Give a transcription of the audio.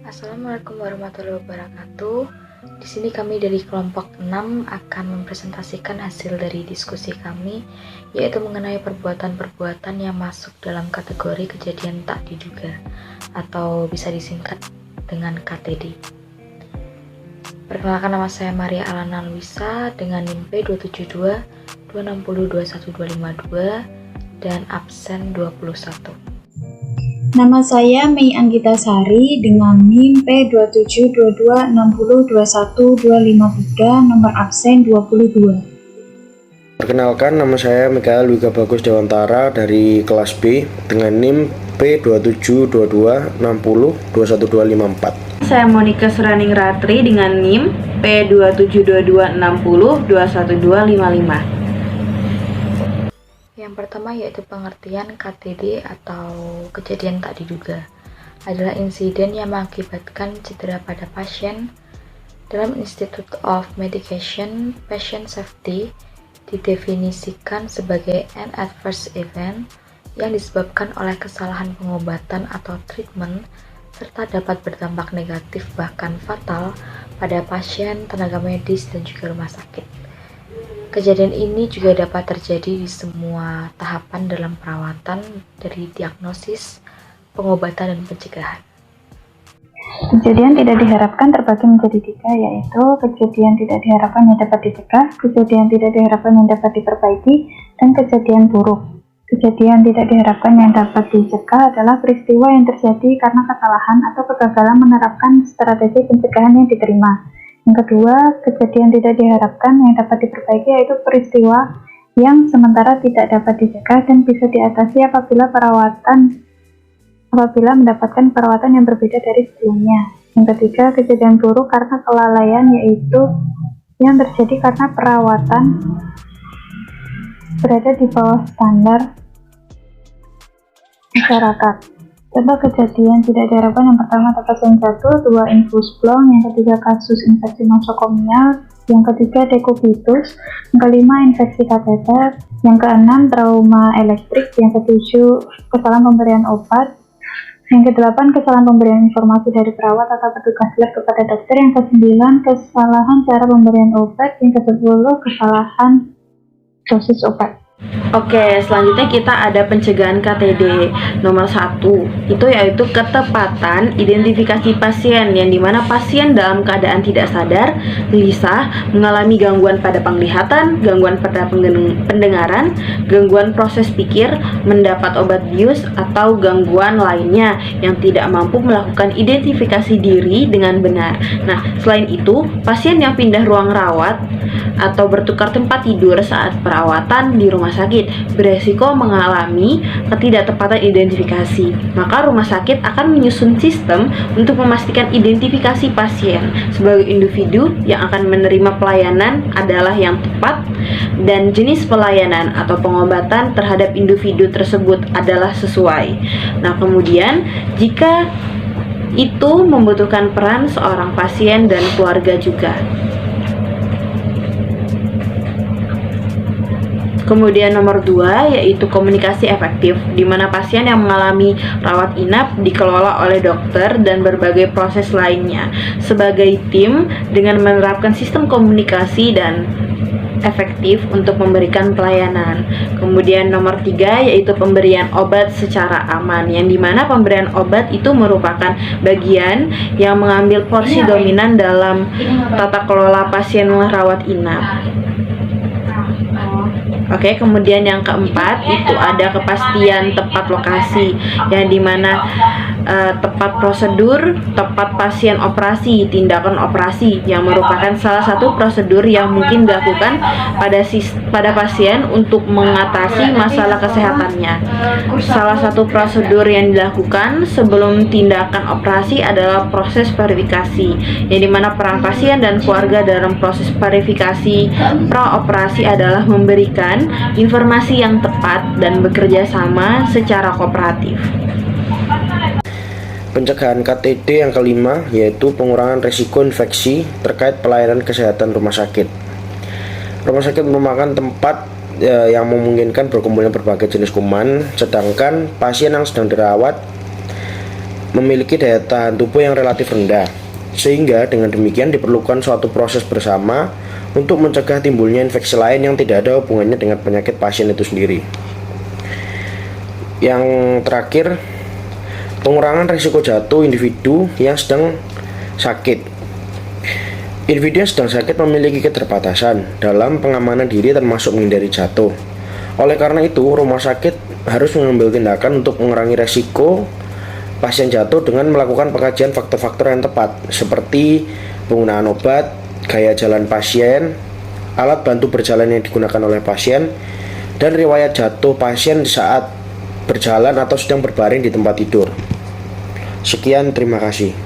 Assalamualaikum warahmatullahi wabarakatuh. Di sini kami dari kelompok 6 akan mempresentasikan hasil dari diskusi kami, yaitu mengenai perbuatan-perbuatan yang masuk dalam kategori kejadian tak diduga atau bisa disingkat dengan KTD. Perkenalkan, nama saya Maria Alana Luisa dengan NIM P272 260 21252 dan absen 21. Nama saya Mei Anggita Sari dengan NIM P27260212253 nomor absen 22. Perkenalkan, nama saya Mikael Wika Bagus Dewantara dari kelas B dengan NIM P27226021254. Saya Monika Suraning Ratri dengan NIM P27260211255. Yang pertama yaitu pengertian KTD atau kejadian tak diduga adalah insiden yang mengakibatkan cedera pada pasien. Dalam Institute of Medication Patient Safety didefinisikan sebagai an adverse event yang disebabkan oleh kesalahan pengobatan atau treatment serta dapat berdampak negatif bahkan fatal pada pasien, tenaga medis, dan juga rumah sakit. Kejadian ini juga dapat terjadi di semua tahapan dalam perawatan, dari diagnosis, pengobatan, dan pencegahan. Kejadian tidak diharapkan terbagi menjadi 3, yaitu kejadian tidak diharapkan yang dapat dicegah, kejadian tidak diharapkan yang dapat diperbaiki, dan kejadian buruk. Kejadian tidak diharapkan yang dapat dicegah adalah peristiwa yang terjadi karena kesalahan atau kegagalan menerapkan strategi pencegahan yang diterima. Yang kedua, kejadian tidak diharapkan yang dapat diperbaiki yaitu peristiwa yang sementara tidak dapat dicegah dan bisa diatasi apabila mendapatkan perawatan yang berbeda dari sebelumnya. Yang ketiga, kejadian buruk karena kelalaian yaitu yang terjadi karena perawatan berada di bawah standar masyarakat. Contoh kejadian tidak diharapkan yang pertama pasien 1, 2 infus plong, yang ketiga kasus infeksi nosokomial, yang ketiga dekubitus, yang kelima infeksi kateter, yang keenam trauma elektrik, yang ketujuh kesalahan pemberian obat, yang kedelapan kesalahan pemberian informasi dari perawat atau petugas lab kepada dokter, yang kesembilan kesalahan cara pemberian obat, yang kesepuluh kesalahan dosis obat. Oke, selanjutnya kita ada pencegahan KTD nomor 1, itu yaitu ketepatan identifikasi pasien, yang dimana pasien dalam keadaan tidak sadar, gelisah, mengalami gangguan pada penglihatan, gangguan pada pendengaran, gangguan proses pikir, mendapat obat bius, atau gangguan lainnya yang tidak mampu melakukan identifikasi diri dengan benar. Nah, selain itu, pasien yang pindah ruang rawat atau bertukar tempat tidur saat perawatan di rumah sakit beresiko mengalami ketidaktepatan identifikasi. Maka rumah sakit akan menyusun sistem untuk memastikan identifikasi pasien sebagai individu yang akan menerima pelayanan adalah yang tepat, dan jenis pelayanan atau pengobatan terhadap individu tersebut adalah sesuai. Nah, kemudian jika itu membutuhkan peran seorang pasien dan keluarga juga. Kemudian nomor 2 yaitu komunikasi efektif, di mana pasien yang mengalami rawat inap dikelola oleh dokter dan berbagai proses lainnya sebagai tim dengan menerapkan sistem komunikasi dan efektif untuk memberikan pelayanan. Kemudian nomor 3 yaitu pemberian obat secara aman, yang dimana pemberian obat itu merupakan bagian yang mengambil porsi dominan dalam tata kelola pasien rawat inap. Oke, kemudian yang keempat itu ada kepastian tepat lokasi, yang dimana tepat prosedur, tepat pasien operasi, tindakan operasi, yang merupakan salah satu prosedur yang mungkin dilakukan pada pasien untuk mengatasi masalah kesehatannya. Salah satu prosedur yang dilakukan sebelum tindakan operasi adalah proses verifikasi, yang dimana peran pasien dan keluarga dalam proses verifikasi pra-operasi adalah memberikan informasi yang tepat dan bekerja sama secara kooperatif. Pencegahan KTD yang kelima yaitu pengurangan risiko infeksi terkait pelayanan kesehatan rumah sakit. Rumah sakit merupakan tempat yang memungkinkan berkumpulnya berbagai jenis kuman, sedangkan pasien yang sedang dirawat memiliki daya tahan tubuh yang relatif rendah, sehingga dengan demikian diperlukan suatu proses bersama untuk mencegah timbulnya infeksi lain yang tidak ada hubungannya dengan penyakit pasien itu sendiri. Yang terakhir, pengurangan risiko jatuh individu yang sedang sakit. Individu yang sedang sakit memiliki keterbatasan dalam pengamanan diri termasuk menghindari jatuh. Oleh karena itu, rumah sakit harus mengambil tindakan untuk mengurangi risiko pasien jatuh dengan melakukan pengkajian faktor-faktor yang tepat seperti penggunaan obat, gaya jalan pasien, alat bantu berjalan yang digunakan oleh pasien, dan riwayat jatuh pasien saat berjalan atau sedang berbaring di tempat tidur. Sekian, terima kasih.